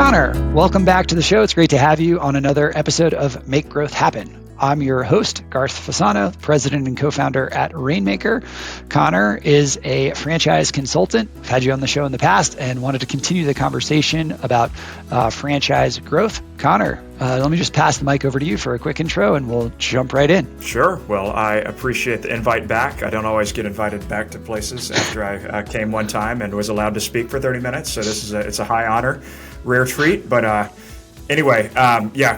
Connor, welcome back to the show. It's great to have you on another episode of Make Growth Happen. I'm your host, Garth Fasano, president and co-founder at Rainmaker. Connor is a franchise consultant. I've had you on the show in the past and wanted to continue the conversation about franchise growth. Connor, let me just pass the mic over to you for a quick intro and we'll jump right in. Sure. Well, I appreciate the invite back. I don't always get invited back to places after I came one time and was allowed to speak for 30 minutes. So it's a high honor, rare treat, but anyway,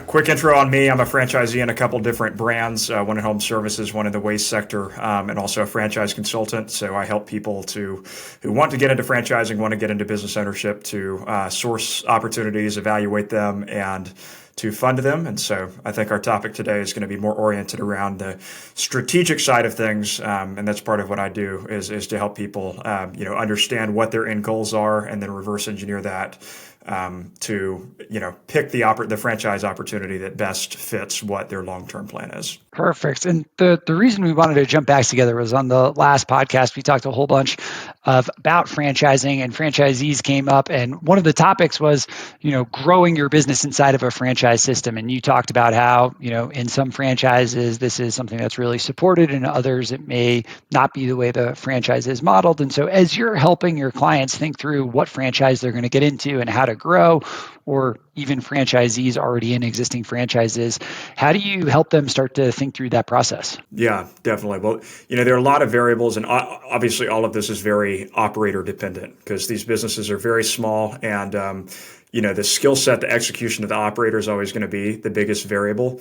quick intro on me. I'm a franchisee in a couple different brands, one in home services, one in the waste sector, and also a franchise consultant. So I help people who want to get into franchising, want to get into business ownership, to source opportunities, evaluate them, and to fund them. And so I think our topic today is going to be more oriented around the strategic side of things. And that's part of what I do is to help people, understand what their end goals are and then reverse engineer that to pick the franchise opportunity that best fits what their long-term plan is. Perfect. And the reason we wanted to jump back together was on the last podcast, we talked a whole bunch about franchising, and franchisees came up. And one of the topics was, growing your business inside of a franchise system. And you talked about how, in some franchises, this is something that's really supported, and others, it may not be the way the franchise is modeled. And so as you're helping your clients think through what franchise they're going to get into and how to grow, or even franchisees already in existing franchises, how do you help them start to think through that process? Yeah, definitely. Well, there are a lot of variables, and obviously all of this is very operator dependent because these businesses are very small, and the skill set, the execution of the operator is always going to be the biggest variable.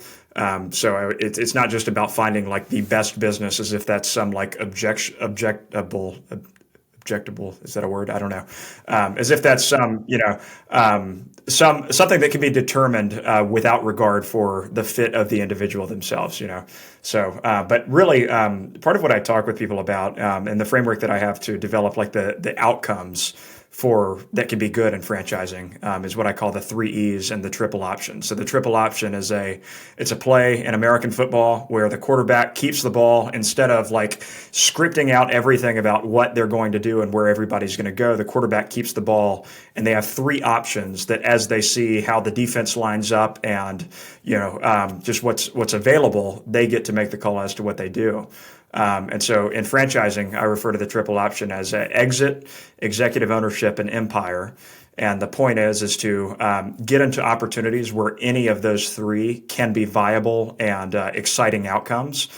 So it's not just about finding like the best business as if that's some like objectable, is that a word? I don't know. As if that's something that can be determined without regard for the fit of the individual themselves, So, but really, part of what I talk with people about, and the framework that I have to develop like the outcomes that can be good in franchising, is what I call the 3 E's and the triple option. So the triple option is it's a play in American football where the quarterback keeps the ball. Instead of like scripting out everything about what they're going to do and where everybody's going to go, the quarterback keeps the ball, and they have 3 options that as they see how the defense lines up and, just what's available, they get to make the call as to what they do. And so in franchising, I refer to the triple option as exit, executive ownership, and empire. And the point is to get into opportunities where any of those 3 can be viable and exciting outcomes,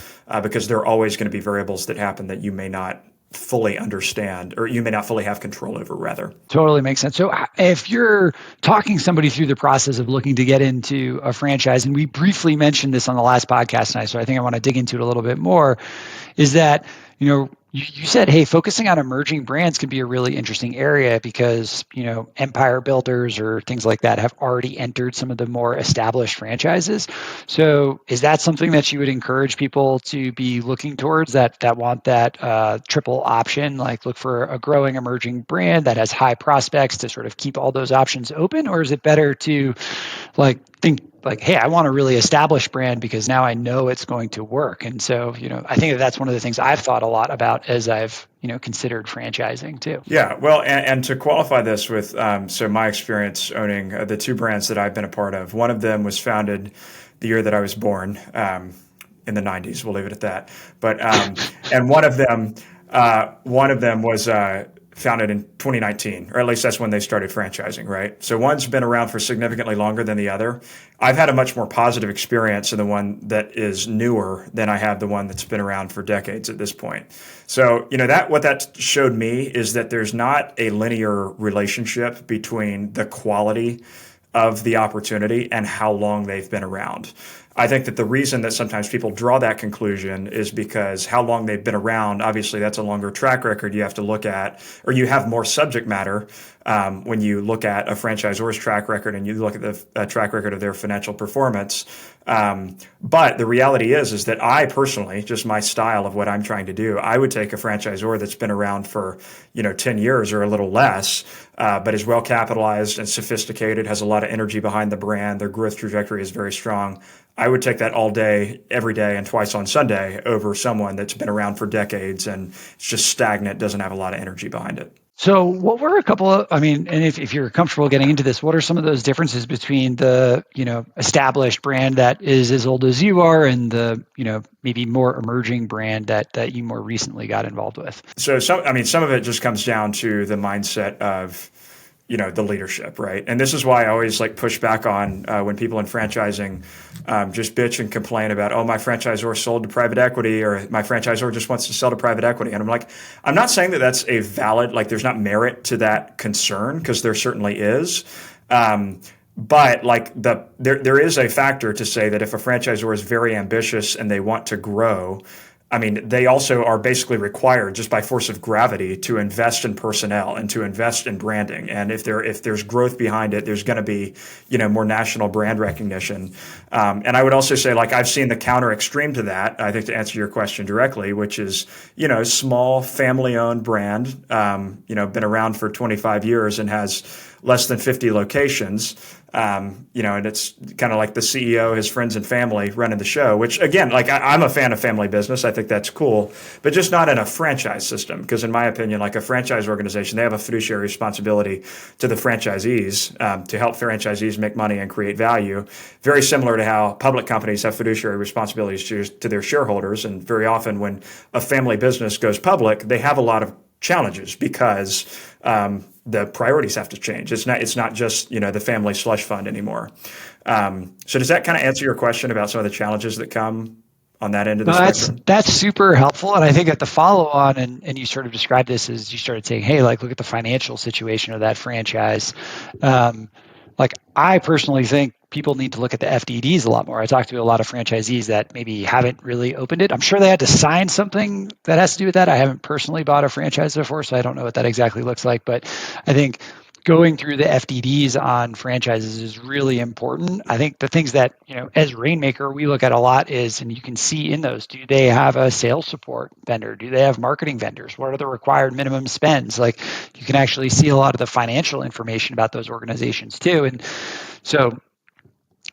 because there are always going to be variables that happen that you may not fully understand, or you may not fully have control over, rather. Totally makes sense. So if you're talking somebody through the process of looking to get into a franchise, and we briefly mentioned this on the last podcast tonight, so I think I want to dig into it a little bit more, is that, you said, hey, focusing on emerging brands can be a really interesting area because, empire builders or things like that have already entered some of the more established franchises. So is that something that you would encourage people to be looking towards, that want that triple option, like look for a growing emerging brand that has high prospects to sort of keep all those options open? Or is it better to think like, hey, I want a really established brand because now I know it's going to work? And so, I think that's one of the things I've thought a lot about as I've, considered franchising too. Yeah, well, and to qualify this with, so my experience owning the 2 brands that I've been a part of, one of them was founded the year that I was born, in the 90s. We'll leave it at that. But, and one of them was, founded in 2019, or at least that's when they started franchising, right? So one's been around for significantly longer than the other. I've had a much more positive experience in the one that is newer than I have the one that's been around for decades at this point. So, what that showed me is that there's not a linear relationship between the quality of the opportunity and how long they've been around. I think that the reason that sometimes people draw that conclusion is because how long they've been around, obviously that's a longer track record you have to look at, or you have more subject matter when you look at a franchisor's track record and you look at the track record of their financial performance. But the reality is that I personally, just my style of what I'm trying to do, I would take a franchisor that's been around for, 10 years or a little less, but is well capitalized and sophisticated, has a lot of energy behind the brand. Their growth trajectory is very strong. I would take that all day, every day, and twice on Sunday over someone that's been around for decades and it's just stagnant, doesn't have a lot of energy behind it. So, what were a couple of, I mean, and if you're comfortable getting into this, what are some of those differences between the, established brand that is as old as you are and the, maybe more emerging brand that you more recently got involved with? So some of it just comes down to the mindset of, the leadership, right? And this is why I always like push back on when people in franchising just bitch and complain about, oh, my franchisor sold to private equity, or my franchisor just wants to sell to private equity. And I'm like, I'm not saying that that's a valid, like there's not merit to that concern, because there certainly is. But like there is a factor to say that if a franchisor is very ambitious and they want to grow, I mean, they also are basically required just by force of gravity to invest in personnel and to invest in branding. And if there's growth behind it, there's going to be, more national brand recognition. And I would also say, like, I've seen the counter extreme to that, I think, to answer your question directly, which is, small family owned brand, been around for 25 years and has less than 50 locations. And it's kind of like the CEO, his friends and family running the show, which again, like I'm a fan of family business. I think that's cool, but just not in a franchise system. Because in my opinion, like a franchise organization, they have a fiduciary responsibility to the franchisees to help franchisees make money and create value. Very similar to how public companies have fiduciary responsibilities to their shareholders. And very often when a family business goes public, they have a lot of challenges because the priorities have to change. It's not just the family slush fund anymore. So does that kind of answer your question about some of the challenges that come on that end of the spectrum? That's super helpful. And I think that the follow on, and you sort of described this as you started saying, hey, like look at the financial situation of that franchise. Like I personally think people need to look at the FDDs a lot more. I talked to a lot of franchisees that maybe haven't really opened it. I'm sure they had to sign something that has to do with that. I haven't personally bought a franchise before, so I don't know what that exactly looks like. But I think going through the FDDs on franchises is really important. I think the things that, as Rainmaker, we look at a lot is, and you can see in those, do they have a sales support vendor? Do they have marketing vendors? What are the required minimum spends? Like you can actually see a lot of the financial information about those organizations too. And so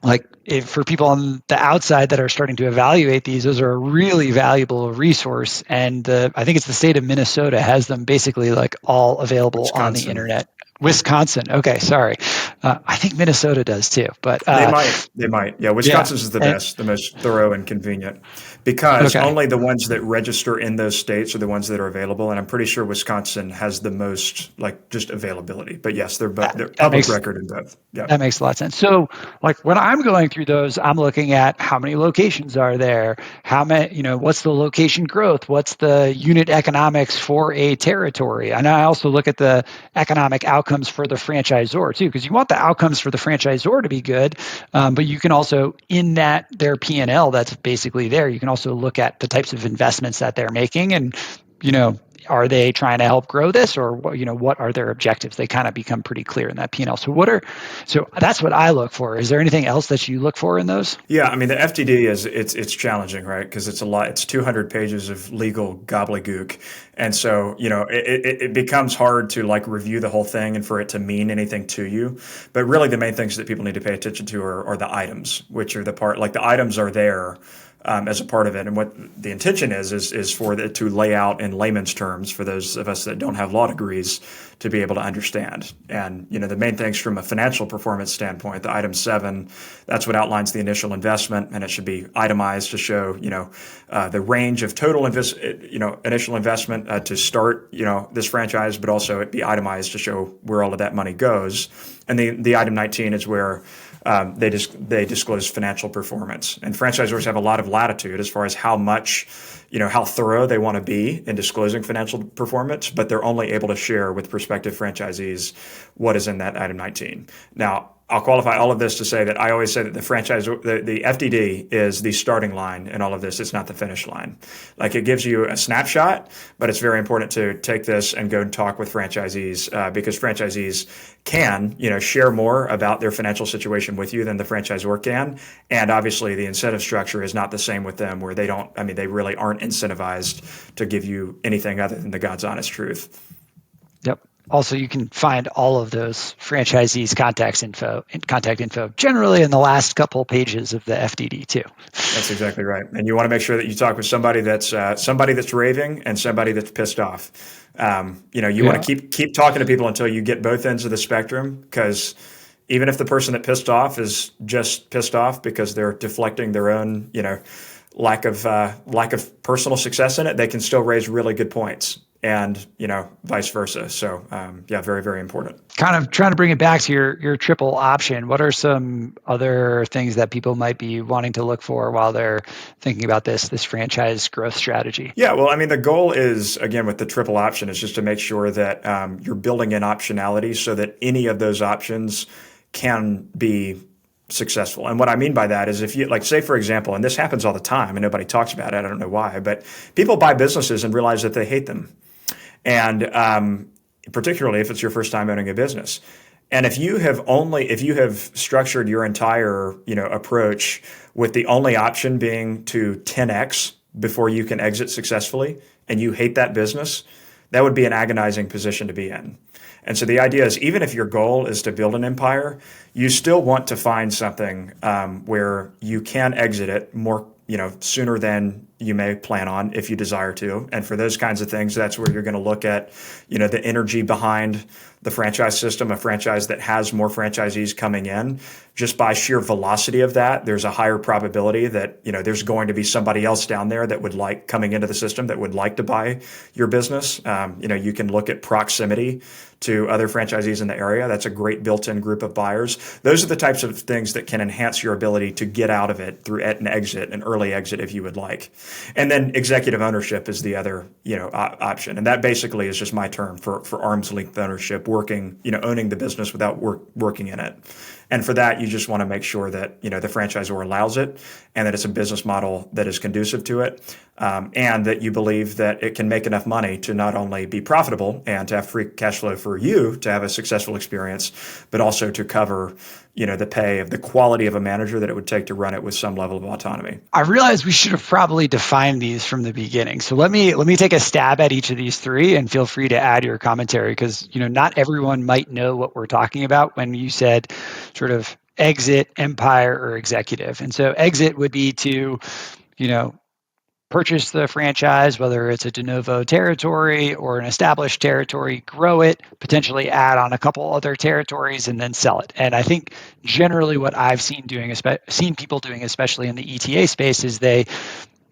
like for people on the outside that are starting to evaluate these, those are a really valuable resource. And I think it's the state of Minnesota has them basically like all available on the Wisconsin. internet. Wisconsin. Okay, sorry. I think Minnesota does too, but They might. Yeah, yeah. Wisconsin's is the And, best, the most thorough and convenient, because okay. only the ones that register in those states are the ones that are available. And I'm pretty sure Wisconsin has the most, like, just availability. But yes, they're That public makes record in both. Yeah. That makes a lot of sense. So, like when I'm going through those, I'm looking at how many locations are there, how many, what's the location growth, what's the unit economics for a territory, and I also look at the economic outcomes for the franchisor too, because you want the outcomes for the franchisor to be good, but you can also in that their P&L that's basically there, you can also look at the types of investments that they're making and you know are they trying to help grow this or what are their objectives? They kind of become pretty clear in that P&L. So that's what I look for. Is there anything else that you look for in those? Yeah, I mean the FTD it's challenging, right? Because it's a lot. It's 200 pages of legal gobbledygook, and so it becomes hard to like review the whole thing and for it to mean anything to you. But really, the main things that people need to pay attention to are the items, which are the part like the items are there. As a part of it. And what the intention is for it to lay out in layman's terms for those of us that don't have law degrees to be able to understand. And, the main things from a financial performance standpoint, the item 7, that's what outlines the initial investment, and it should be itemized to show, the range of total initial investment to start, this franchise, but also it be itemized to show where all of that money goes. And the item 19 is where they disclose financial performance, and franchisors have a lot of latitude as far as how much, how thorough they want to be in disclosing financial performance, but they're only able to share with prospective franchisees what is in that item 19. Now, I'll qualify all of this to say that I always say that the FDD is the starting line in all of this. It's not the finish line. Like it gives you a snapshot, but it's very important to take this and go and talk with franchisees because franchisees can, share more about their financial situation with you than the franchisor can. And obviously the incentive structure is not the same with them where they really aren't incentivized to give you anything other than the God's honest truth. Yep. also you can find all of those franchisees' contact info generally in the last couple pages of the FDD too. That's exactly right. And you want to make sure that you talk with somebody that's raving and somebody that's pissed off. You want Yeah. to keep talking to people until you get both ends of the spectrum, because even if the person that pissed off is just pissed off because they're deflecting their own, lack of personal success in it, they can still raise really good points, and vice versa. So yeah, very, very important. Kind of trying to bring it back to your triple option. What are some other things that people might be wanting to look for while they're thinking about this franchise growth strategy? Yeah, well, I mean, the goal is, again, with the triple option, is just to make sure that you're building in optionality so that any of those options can be successful. And what I mean by that is, if you, like, say, for example, and this happens all the time and nobody talks about it, I don't know why, but people buy businesses and realize that they hate them. And particularly if it's your first time owning a business. And if you have structured your entire, approach with the only option being to 10x before you can exit successfully, and you hate that business, that would be an agonizing position to be in. And so the idea is, even if your goal is to build an empire, you still want to find something where you can exit it more, sooner than you may plan on, if you desire to. And for those kinds of things, that's where you're going to look at, the energy behind the franchise system, a franchise that has more franchisees coming in. Just by sheer velocity of that, there's a higher probability that, there's going to be somebody else down there that would like coming into the system that would like to buy your business. You can look at proximity to other franchisees in the area. That's a great built-in group of buyers. Those are the types of things that can enhance your ability to get out of it through an early exit, if you would like. And then executive ownership is the other, option. And that basically is just my term for arm's length ownership, owning the business without working in it. And for that, you just want to make sure that, the franchisor allows it, and that it's a business model that is conducive to it, and that you believe that it can make enough money to not only be profitable and to have free cash flow for you to have a successful experience, but also to cover, the pay of the quality of a manager that it would take to run it with some level of autonomy. I realize we should have probably defined these from the beginning. So let me take a stab at each of these three, and feel free to add your commentary, because not everyone might know what we're talking about when you said sort of exit, empire, or executive. And so exit would be to you know purchase the franchise, whether it's a de novo territory or an established territory, grow it, potentially add on a couple other territories, and then sell it. And I think generally what I've seen people doing, especially in the ETA space, is they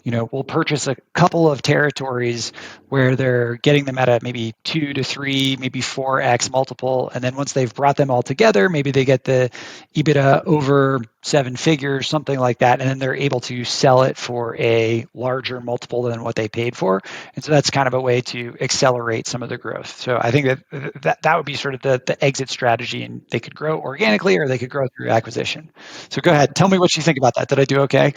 will purchase a couple of territories where they're getting them at a maybe 2 to 3, maybe 4x multiple. And then once they've brought them all together, maybe they get the EBITDA over 7 figures, something like that. And then they're able to sell it for a larger multiple than what they paid for. And so that's kind of a way to accelerate some of the growth. So I think that would be sort of the exit strategy. And they could grow organically, or they could grow through acquisition. So go ahead. Tell me what you think about that. Did I do okay?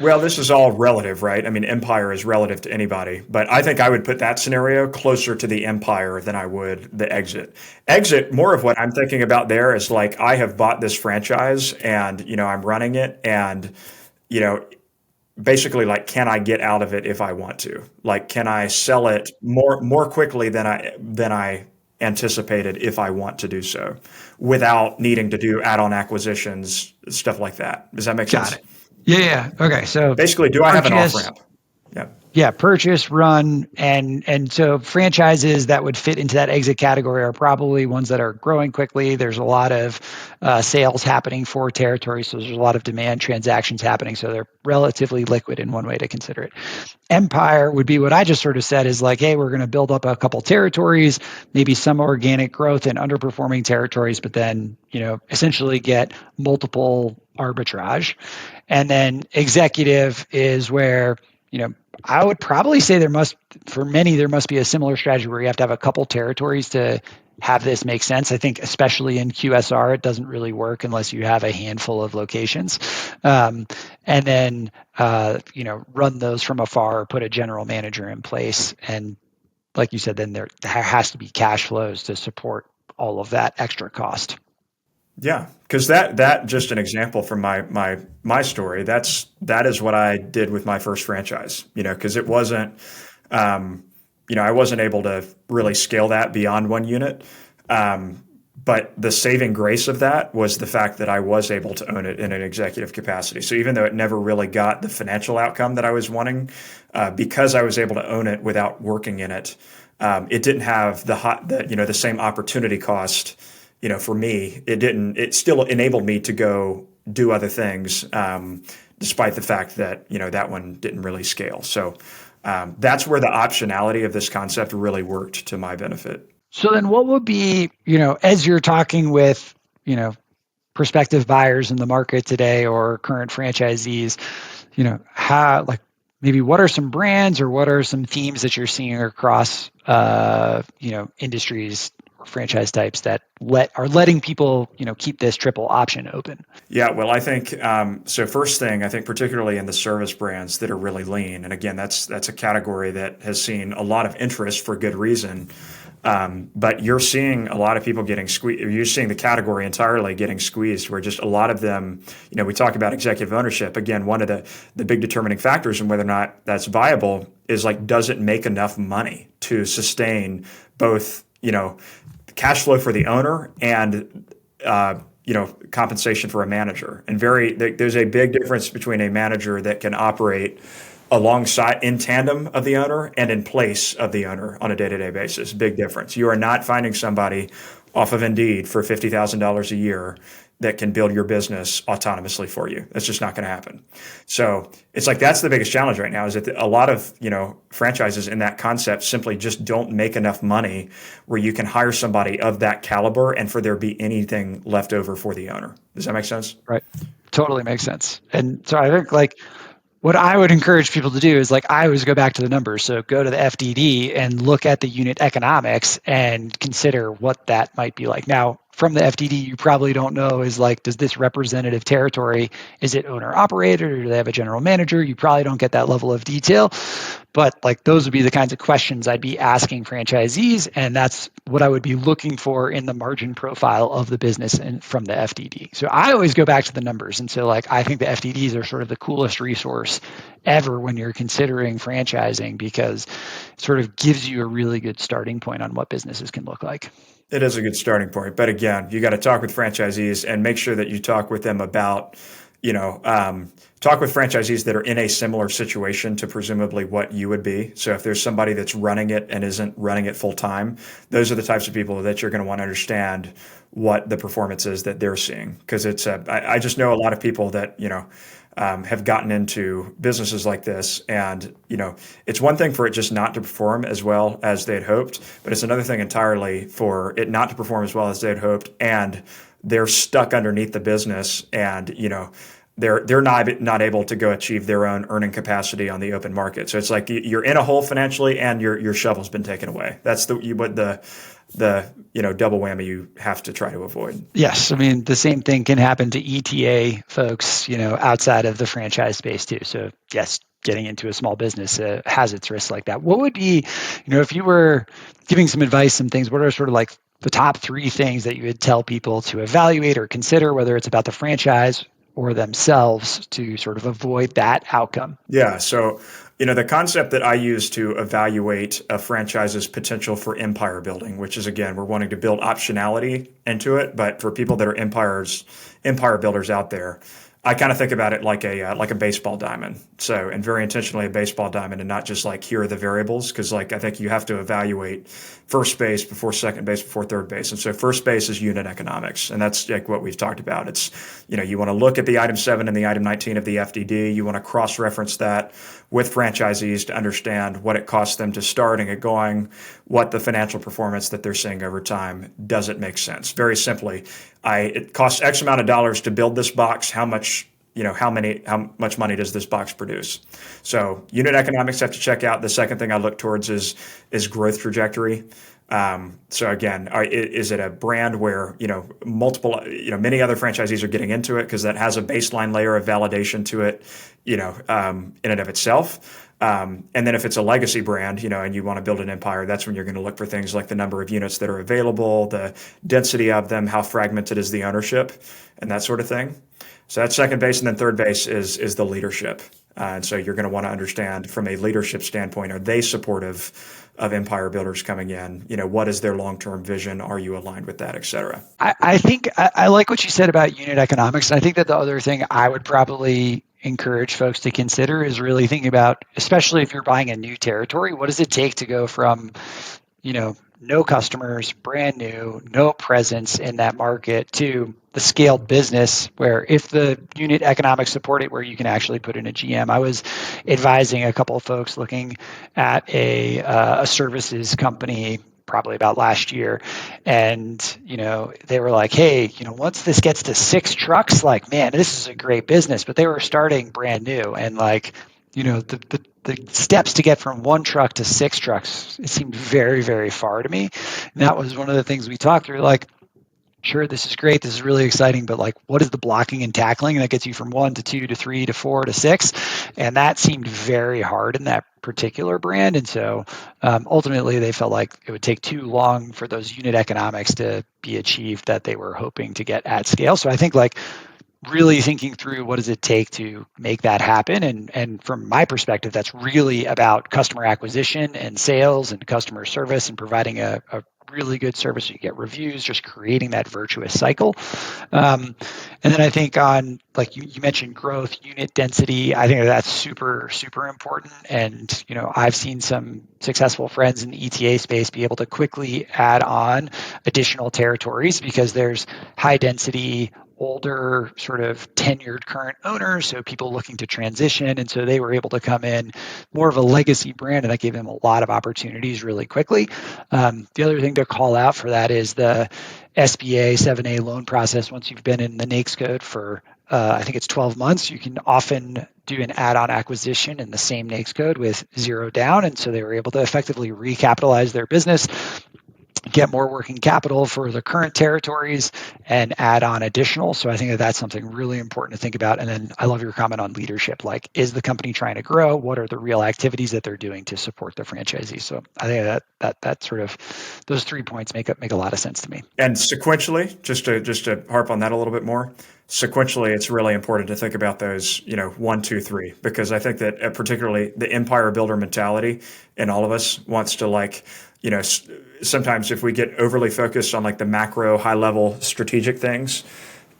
Well, this is all relative, right? I mean, empire is relative to anybody, but I think I would put that scenario closer to the empire than I would the exit. Exit, more of what I'm thinking about there is, like, I have bought this franchise and, I'm running it, and, you know, basically, like, can I get out of it if I want to? Like, can I sell it more quickly than I anticipated if I want to do so, without needing to do add-on acquisitions, stuff like that. Does that make Got sense? it. Yeah. Okay. So Basically, do I have an off purchase, ramp? Yeah. yeah, purchase, run, and so franchises that would fit into that exit category are probably ones that are growing quickly. There's a lot of sales happening for territories, so there's a lot of demand transactions happening. So they're relatively liquid, in one way to consider it. Empire would be what I just sort of said, is like, hey, we're going to build up a couple territories, maybe some organic growth in underperforming territories, but then essentially get multiple arbitrage. And then executive is where I would probably say for many, there must be a similar strategy where you have to have a couple territories to have this make sense. I think especially in QSR, it doesn't really work unless you have a handful of locations. And then, run those from afar, put a general manager in place. And like you said, then there has to be cash flows to support all of that extra cost. Yeah, because that just an example from my story. That is what I did with my first franchise. Because it wasn't. I wasn't able to really scale that beyond one unit. But the saving grace of that was the fact that I was able to own it in an executive capacity. So even though it never really got the financial outcome that I was wanting, because I was able to own it without working in it, it didn't have the same opportunity cost. For me, it didn't. It still enabled me to go do other things, despite the fact that that one didn't really scale. So that's where the optionality of this concept really worked to my benefit. So then what would be, as you're talking with, prospective buyers in the market today or current franchisees, how, like, maybe what are some brands or what are some themes that you're seeing across, industries or franchise types that are letting people, keep this triple option open? Yeah, well, I think so. First thing, I think particularly in the service brands that are really lean, and again, that's a category that has seen a lot of interest for good reason. But you're seeing a lot of people getting squeezed. You're seeing the category entirely getting squeezed, where just a lot of them, we talk about executive ownership. Again, one of the big determining factors in whether or not that's viable is, like, does it make enough money to sustain both, cash flow for the owner and, compensation for a manager. And there's a big difference between a manager that can operate alongside, in tandem of the owner and in place of the owner on a day-to-day basis. Big difference. You are not finding somebody off of Indeed for $50,000 a year that can build your business autonomously for you. That's just not going to happen. So it's like, that's the biggest challenge right now, is that a lot of, franchises in that concept simply just don't make enough money where you can hire somebody of that caliber and for there be anything left over for the owner. Does that make sense? Right. Totally makes sense. And so I think, like, what I would encourage people to do is, like, I always go back to the numbers. So go to the FDD and look at the unit economics and consider what that might be like. Now, from the FDD, you probably don't know is, like, does this representative territory, is it owner operated, or do they have a general manager? You probably don't get that level of detail. But, like, those would be the kinds of questions I'd be asking franchisees, and that's what I would be looking for in the margin profile of the business and from the FDD. So I always go back to the numbers. And so, like, I think the FDDs are sort of the coolest resource ever when you're considering franchising, because it sort of gives you a really good starting point on what businesses can look like. It is a good starting point. But again, you got to talk with franchisees and make sure that you talk with them about, talk with franchisees that are in a similar situation to presumably what you would be. So if there's somebody that's running it and isn't running it full time, those are the types of people that you're going to want to understand what the performance is that they're seeing. Because I just know a lot of people that, have gotten into businesses like this, and it's one thing for it just not to perform as well as they'd hoped, but it's another thing entirely for it not to perform as well as they'd hoped, and they're stuck underneath the business, and they're not able to go achieve their own earning capacity on the open market. So it's like you're in a hole financially, and your shovel's been taken away. That's the double whammy you have to try to avoid. Yes, I mean, the same thing can happen to ETA folks, outside of the franchise space too. So yes, getting into a small business has its risks like that. What would be, if you were giving some advice, some things, what are sort of like the top 3 things that you would tell people to evaluate or consider, whether it's about the franchise or themselves, to sort of avoid that outcome? Yeah. So, the concept that I use to evaluate a franchise's potential for empire building, which is, again, we're wanting to build optionality into it, but for people that are empire builders out there, I kind of think about it like a baseball diamond. So, and very intentionally a baseball diamond, and not just like, here are the variables, because, like, I think you have to evaluate first base before second base before third base. And so first base is unit economics, and that's like what we've talked about. It's, you want to look at the item 7 and the item 19 of the FDD. You want to cross-reference that with franchisees to understand what it costs them to start and get going, what the financial performance that they're seeing over time, does it make sense? Very simply, it costs X amount of dollars to build this box. How much money does this box produce? So unit economics have to check out. The second thing I look towards is growth trajectory. So again, is it a brand where, multiple, many other franchisees are getting into it because that has a baseline layer of validation to it, in and of itself. And then if it's a legacy brand, and you want to build an empire, that's when you're going to look for things like the number of units that are available, the density of them, how fragmented is the ownership, and that sort of thing. So that's second base. And then third base is the leadership. And so you're going to want to understand from a leadership standpoint, are they supportive of empire builders coming in? What is their long-term vision? Are you aligned with that, et cetera? I think I like what you said about unit economics. And I think that the other thing I would probably encourage folks to consider is really thinking about, especially if you're buying a new territory, what does it take to go from, no customers, brand new, no presence in that market to the scaled business where if the unit economics support it, where you can actually put in a GM. I was advising a couple of folks looking at a services company probably about last year, and they were like, hey, once this gets to 6 trucks, like, man, this is a great business. But they were starting brand new, and like, the steps to get from 1 truck to 6 trucks, it seemed very, very far to me. And that was one of the things we talked through. Like, sure, this is great, this is really exciting, but like, what is the blocking and tackling that gets you from 1 to 2 to 3 to 4 to 6? And that seemed very hard in that particular brand. And so ultimately, they felt like it would take too long for those unit economics to be achieved that they were hoping to get at scale. So I think like really thinking through what does it take to make that happen. And from my perspective, that's really about customer acquisition and sales and customer service and providing a really good service so you get reviews, just creating that virtuous cycle. And then I think on, like you mentioned, growth, unit density, I think that's super, super important. And, I've seen some successful friends in the ETA space be able to quickly add on additional territories because there's high density, older, sort of tenured current owners, so people looking to transition. And so they were able to come in more of a legacy brand, and that gave them a lot of opportunities really quickly. The other thing to call out for that is the SBA 7A loan process. Once you've been in the NAICS code for I think it's 12 months, you can often do an add-on acquisition in the same NAICS code with 0 down. And so they were able to effectively recapitalize their business, get more working capital for the current territories, and add on additional. So I think that that's something really important to think about. And then I love your comment on leadership. Like, is the company trying to grow? What are the real activities that they're doing to support the franchisee? So I think that sort of those 3 points make a lot of sense to me. And sequentially, just to harp on that a little bit more, sequentially, it's really important to think about those, 1, 2, 3, because I think that particularly the empire builder mentality in all of us wants to, like, sometimes if we get overly focused on like the macro high level strategic things,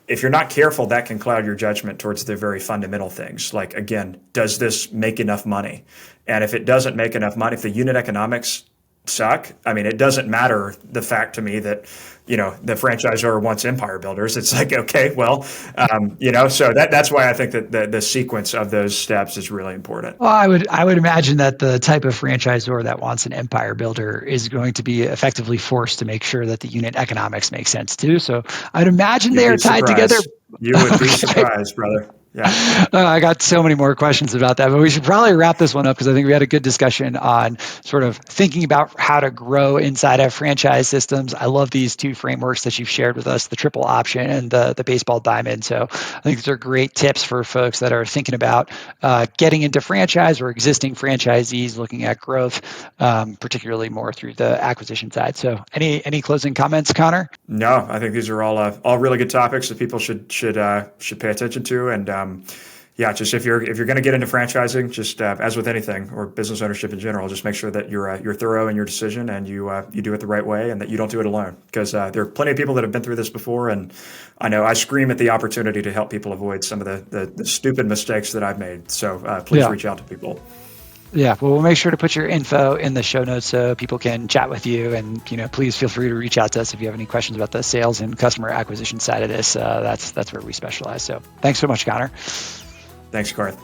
if you're not careful, that can cloud your judgment towards the very fundamental things. Like, again, does this make enough money? And if it doesn't make enough money, if the unit economics suck, I mean, it doesn't matter the fact to me that, the franchisor wants empire builders. It's like, okay, well, so that's why I think that the sequence of those steps is really important. Well, I would imagine that the type of franchisor that wants an empire builder is going to be effectively forced to make sure that the unit economics make sense too. So I'd imagine they are tied together. You would be surprised, brother. Yeah. I got so many more questions about that, but we should probably wrap this one up because I think we had a good discussion on sort of thinking about how to grow inside of franchise systems. I love these 2 frameworks that you've shared with us, the triple option and the baseball diamond. So I think these are great tips for folks that are thinking about getting into franchise or existing franchisees looking at growth, particularly more through the acquisition side. So any closing comments, Connor? No, I think these are all really good topics that people should pay attention to. And just if you're going to get into franchising, just as with anything or business ownership in general, just make sure that you're thorough in your decision and you do it the right way and that you don't do it alone. Because there are plenty of people that have been through this before, and I know I scream at the opportunity to help people avoid some of the stupid mistakes that I've made. So please reach out to people. Yeah, well, we'll make sure to put your info in the show notes so people can chat with you. And, please feel free to reach out to us if you have any questions about the sales and customer acquisition side of this. That's where we specialize. So thanks so much, Connor. Thanks, Garth.